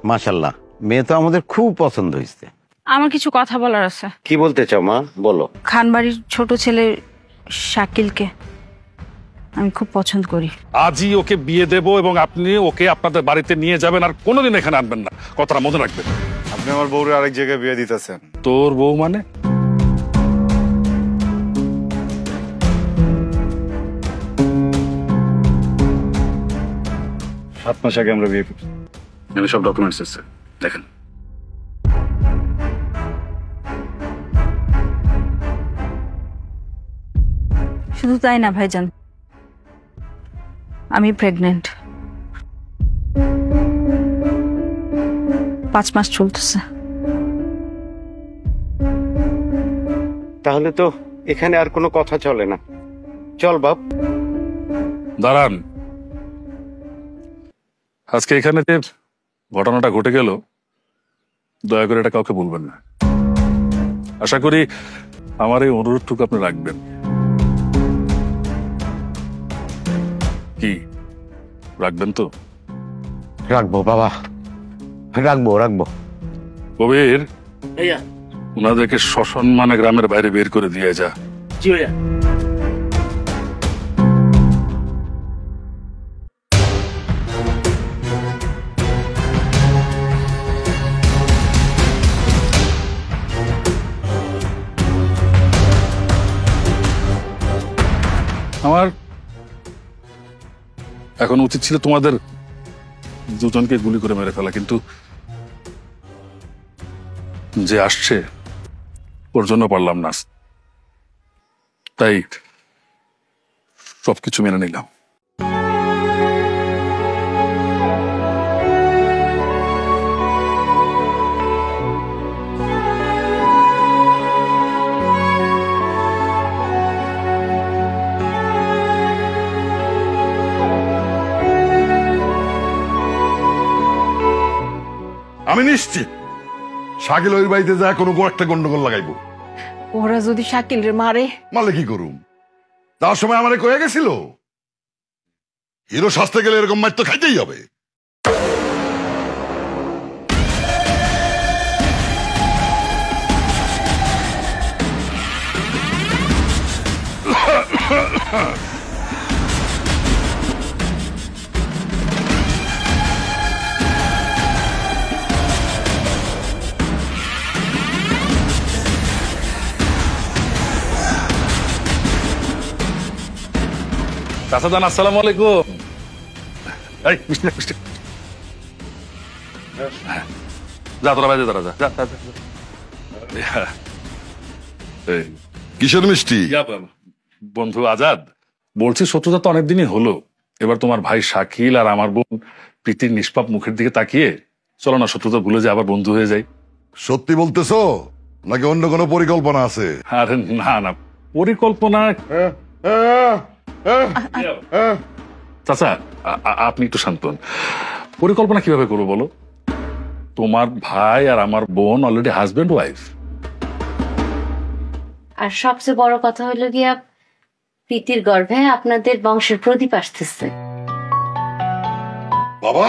মাশাআল্লাহ, মেয়ে তো আমাদের খুব পছন্দ হয়েছে। আমার কিছু কথা বলার আছে। কি বলতে চাও মা, বলো। খানবাড়ির ছোট ছেলে শাকিলকে আমি খুব পছন্দ করি। আজই ওকে বিয়ে দেব এবং আপনি ওকে আপনাদের বাড়িতে নিয়ে যাবেন, আর কোনোদিন এখানে আনবেন না, কথাটা মনে রাখবেন। আপনি আমার বউরে আরেক জায়গায় বিয়ে দিতেছেন। তোর বউ মানে? 7 মাস আগে আমরা বিয়ে করছি। এখানে সব ডকুমেন্টস আছে, দেখেন। শুধু তাই না ভাইজান, আমি প্রেগনেন্ট। 5 মাস চলতেছে। তাহলে তো এখানে আর কোনো কথা চলে না। চল বাপ। দাঁড়ান, আজকে এখানে যে ঘটনাটা ঘটে গেল, দয়া করে এটা কাউকে বলবেন না। আশা করি আমার এই অনুরোধটুকু আপনি রাখবেন। কি রাখবেন তো? রাখবো বাবা, রাখবো। কবির, ওনাদেরকে সসম্মানে গ্রামের বাইরে বের করে দিয়ে যা। জি ভাইয়া। আমার এখন উচিত ছিল তোমাদের দুজনকে গুলি করে মেরে ফেলা, কিন্তু যে আসছে ওর জন্য পারলাম না, তাই সবকিছু মেনে নিলাম। আমি নিশ্চিত শাকিল ওই বাড়িতে যায় কোনো একটা গন্ডগোল লাগাইবো। ওরা যদি শাকিলের মারে? মারলে কি করুম? তার সময় আমারে কয়ে গেছিল হিরো শাস্তে গেলে এরকম মার তো খাইতেই হবে। চাচাজান, আসসালামু আলাইকুম। এই মিষ্টি মিষ্টি, যা তোরা বাইরে দাঁড়া, যা। কিসের মিষ্টি? বন্ধু আজাদ, বলছি শত্রুতা তো অনেকদিনই হলো, এবার তোমার ভাই শাকিল আর আমার বোন প্রীতির নিষ্পাপ মুখের দিকে তাকিয়ে চলো না শত্রুতা ভুলে যায়, আবার বন্ধু হয়ে যায়। সত্যি বলতেছো নাকি অন্য কোনো পরিকল্পনা আছে? আরে না, পরিকল্পনা। চাচা, আপনি একটু শান্ত হন। পরিকল্পনা কিভাবে করবো বলো? তোমার ভাই আর আমার বোন অলরেডি হাজবেন্ড ওয়াইফ। আর সবচেয়ে বড় কথা হলো গিয়া প্রীতির গর্ভে আপনাদের বংশের প্রদীপ আসতেছে। বাবা,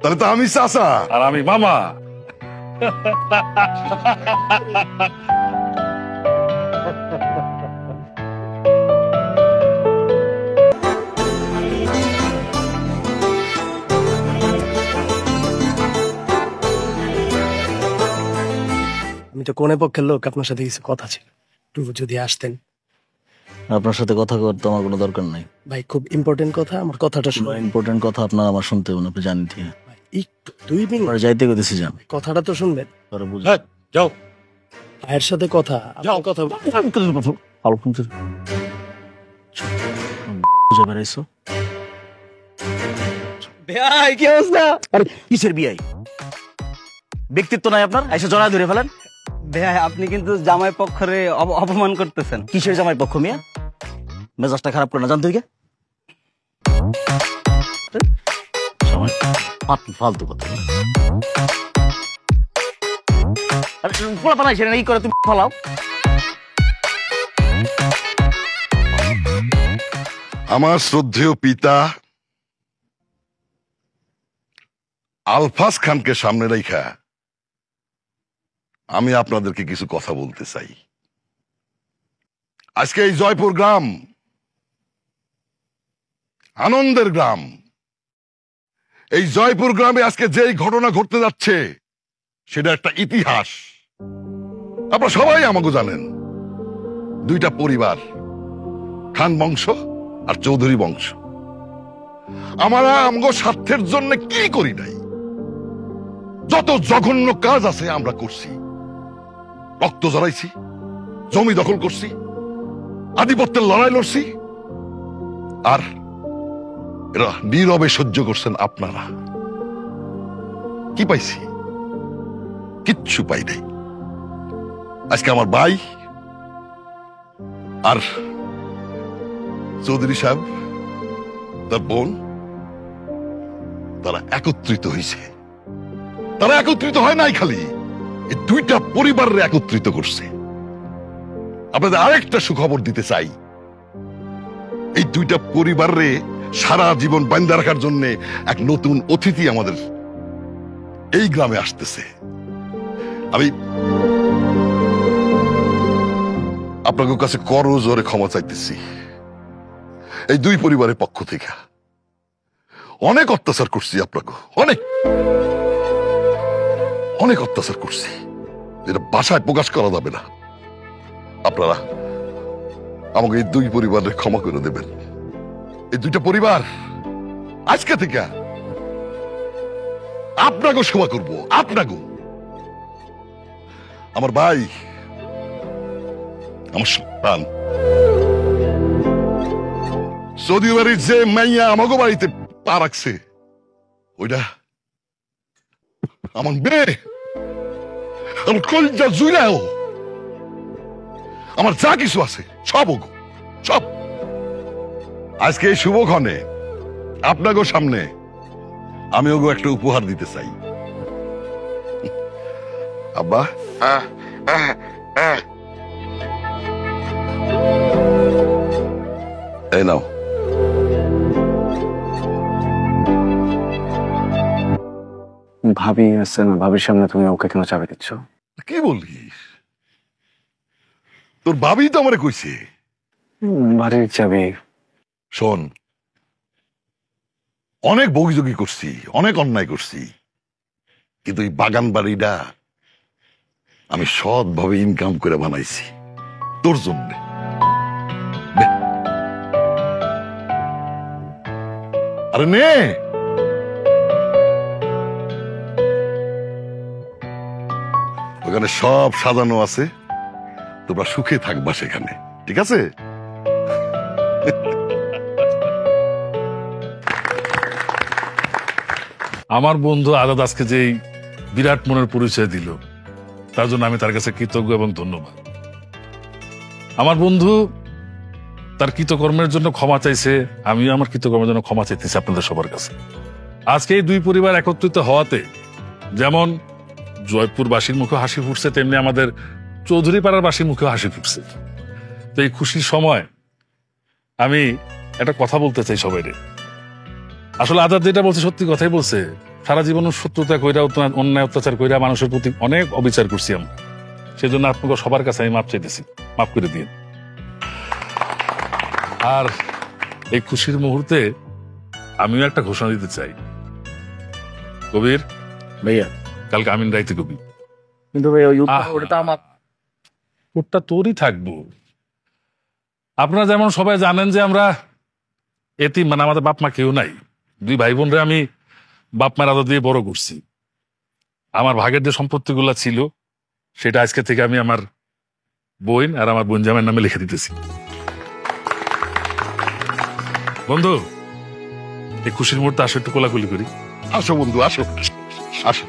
তাহলে তো আমি চাচা আর আমি মামা। আমি তো কোনে পক্ষের লোক, আপনার সাথে কিছু কথা ছিল, একটু যদি আসতেন। আপনার সাথে কথা করতে আমার কোনো দরকার নাই ভাই, খুব ইম্পর্টেন্ট কথা, আমার কথাটা শুনুন। ইম্পর্টেন্ট কথা আপনার আমার শুনতে হবে না, আপনি জানেন ঠিক। একটু 2 মিনিট যাইতে গেছি, যান, কথাটা তো শুনবেন। যাও, ভাইয়ের সাথে কথা, কথা বুঝে বেড়াইছো। ভাই কি অবস্থা? আরে কিসের বিয়াই? ব্যক্তিত্ব নাই আপনার, এসে জড়ায় ধরে ফেলেন। ভাই আপনি কিন্তু জামাই পক্ষরে অপমান করতেছেন। কিসের জামাই পক্ষ মিয়া? মেজাজটা খারাপ করে না, জানতো কি ফালতু কথা। পোলা পালাই সেটা কি করে তুমি ফলাও? আমার শ্রদ্ধেয় পিতা আলফাজ খানকে সামনে রেখা আমি আপনাদেরকে কিছু কথা বলতে চাই। আজকে এই জয়পুর গ্রাম আনন্দের গ্রাম। এই জয়পুর গ্রামে আজকে যেই ঘটনা ঘটতে যাচ্ছে সেটা একটা ইতিহাস। আপনারা সবাই আমাকে জানেন, দুইটা পরিবার, খান বংশ আর চৌধুরী বংশ। আমরা আমগো স্বার্থের জন্য কি করি নাই? যত জঘন্য কাজ আছে আমরা করছি। রক্ত জড়াইছি, জমি দখল করছি, আধিপত্যের লড়াই লড়ছি, আর এরা নীরবে সহ্য করছেন আপনারা। কি পাইছি? কিচ্ছু পাই নাই। আজকে আমার ভাই আর চৌধুরী সাহেব, তার বোন, তারা একত্রিত হয়েছে। তারা একত্রিত হয় নাই, খালি এই দুইটা পরিবারের একত্রিত করছে। আপনাদের আরেকটা সুখবর দিতে চাই, এই দুইটা পরিবারে সারা জীবন বান্ধা রাখার জন্য এক নতুন অতিথি আমাদের এই গ্রামে আসতেছে। আমি আপনাদের কাছে করজোরে ক্ষমা চাইতেছি। এই দুই পরিবারের পক্ষ থেকে অনেক অত্যাচার করছি, আপনাকে অনেক অনেক অত্যাচার করছি, যেটা ভাষায় প্রকাশ করা যাবে না। আপনারা আমাকে এই দুই পরিবারের ক্ষমা করে দেবেন। এই দুইটা পরিবার আজকে থেকে আপনাকে সেবা করবো। আপনাকে, আমার ভাই, আমার সন্তান, সৌদি বাড়ির যে মাইয়া আমাকে বাড়িতে পা রাখছে, ওইটা আমার মেয়ে, আমার কলিজা জুইলাও, আমার যা কিছু আছে সব ওগো, সব। আজকে এই শুভক্ষণে আপনাকে সামনে আমি ওগো একটা উপহার দিতে চাই। আব্বা, এই নাও। ভাবি আছে না, ভাবির সামনে তুমি ওকে কেন চাবি দিচ্ছ? কি বলিস? তোর ভাবি তো আমারে কইছে বাড়ির চাবি। শোন, অনেক বগিযোগী করছি, অনেক অন্যায় করছি, কিন্তু এই বাগান বাড়িটা আমি সৎভাবে ইনকাম করে বানাইছি তোর জন্য। আরে নে, ওখানে সব সাজানো আছে, তোমরা সুখে থাকবা সেখানে, ঠিক আছে? আমার বন্ধু আজাদ আজকে যেই বিরাট মনের পরিচয় দিল, তার জন্য আমি তার কাছে কৃতজ্ঞ এবং ধন্যবাদ। আমার বন্ধু তার কৃতকর্মের জন্য ক্ষমা চাইছে, আমিও আমার কৃতকর্মের জন্য ক্ষমা চাইতেছি আপনাদের সবার কাছে। আজকে এই দুই পরিবার একত্রিত হওয়াতে যেমন জয়পুরবাসীর মুখে হাসি ফুটছে, তেমনি আমাদের চৌধুরী পাড়ার বাসীর মুখে হাসি ফুটছে। তো এই খুশির সময় আমি একটা কথা বলতে চাই সবাই। আসলে আজাদ যেটা বলছে সত্যি কথাই বলছে। সারা জীবন শত্রুতা কইরা, অন্যায় অত্যাচার কইরা মানুষের প্রতি অনেক অবিচার করছি আমরা। সেজন্য আপনাকে সবার কাছে আমি মাপ চাইতেছি, মাফ করে দিন। আর এই খুশির মুহূর্তে আমিও একটা ঘোষণা দিতে চাই। কবির ভাইয়া, কালকে আমিন রাইতে কবি, কিন্তু ভাইয়া ওটা তো আমার। ওটা তোরই থাকবো। আপনারা যেমন সবাই জানেন যে আমরা এতিম, মানে আমাদের বাপ মা কেউ নাই। দুই ভাই বোনরা আমি বাপ মার আদর দিয়ে বড় করছি। আমার ভাগের যে সম্পত্তিগুলো ছিল সেটা আজকে থেকে আমি আমার বোন আর আমার বোন জামাইয়ের নামে লিখে দিতেছি। বন্ধু, এই খুশির মুহূর্তে আসো, একটু কোলাকুলি করি। আসো বন্ধু, আসো আসো।